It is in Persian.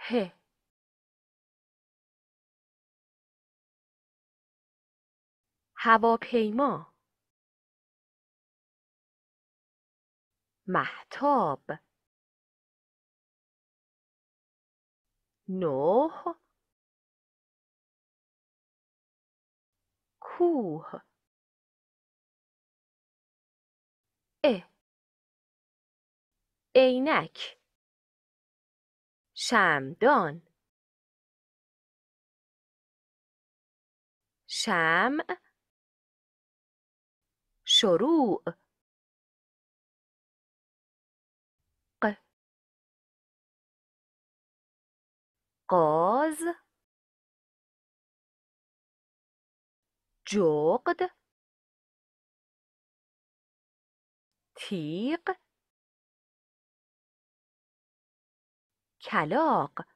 ه. هواپیما. مهتاب. 9. کوه. عینک. شمعدان. شمع. شروع. ق. قاز. جغد. تیغ. کلاغ.